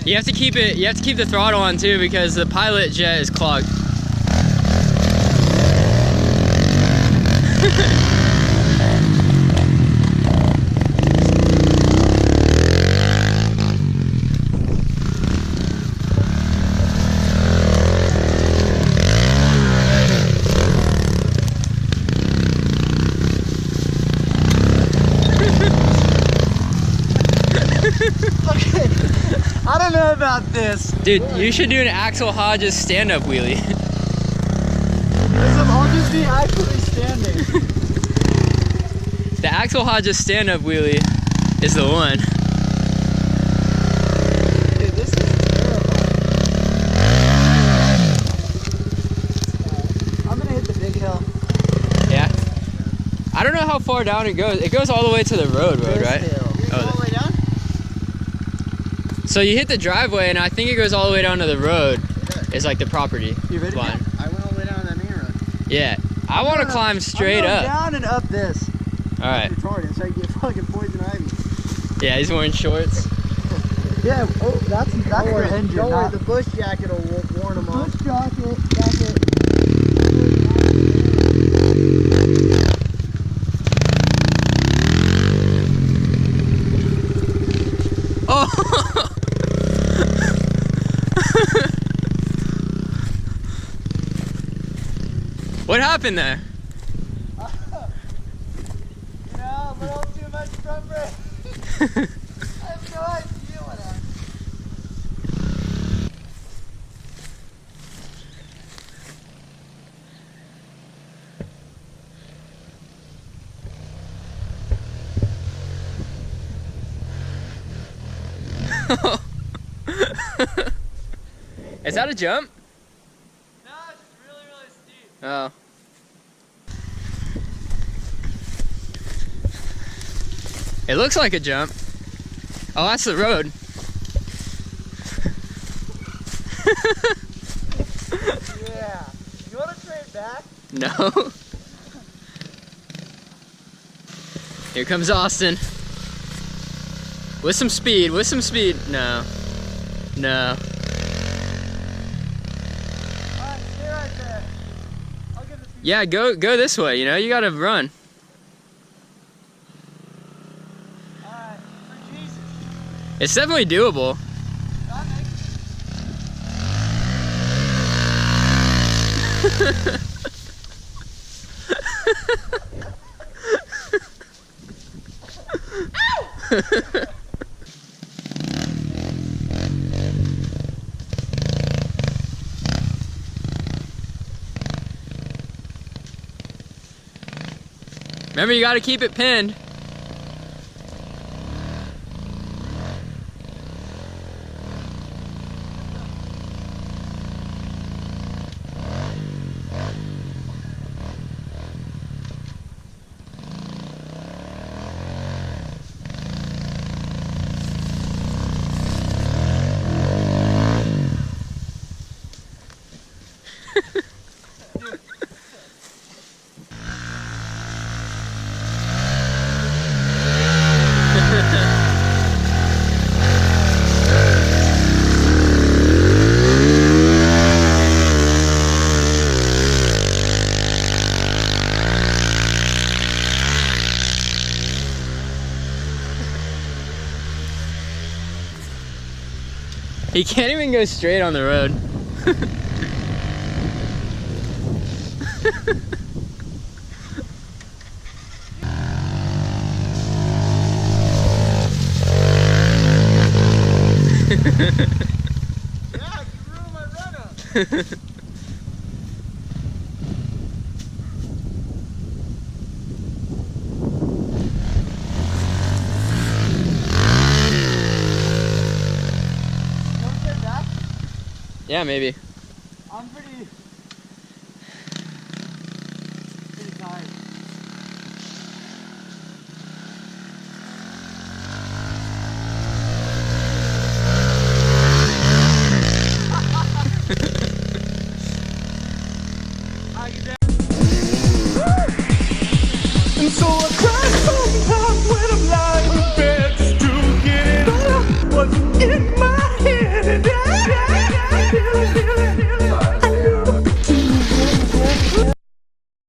You have to keep the throttle on too because the pilot jet is clogged. Okay, I don't know about this. Dude, you should do an Axel Hodges stand-up wheelie. I'll just be actually standing. The Axel Hodges stand-up wheelie is the one. Dude, this is terrifying. I'm gonna hit the big hill. Yeah? I don't know how far down it goes. It goes all the way to the road, right? All the way down? So you hit the driveway, and I think it goes all the way down to the road. It's like the property You ready? line. I went all the way down that main road. Yeah, I want to climb straight up. Down and up this. All right. Retarded, so I get fucking poison ivy. Yeah, he's wearing shorts. Yeah. Oh, that's the engine. Don't worry, the bush jacket will warn him off. Bush jacket. Oh! What happened there? You know, a little too much front brake. I have no idea what happened. Is that a jump? No, it's just really, really steep. Oh. It looks like a jump. Oh, that's the road. Yeah. You want to trade back? No. Here comes Austin. With some speed, No. No. Alright, stay right there. I'll give this to you. Yeah, go this way, you know, you gotta run. Alright, for Jesus. It's definitely doable. I'll make it. Remember, you gotta keep it pinned. He can't even go straight on the road. Yeah, you ruined my run-up. Yeah, maybe. I'm pretty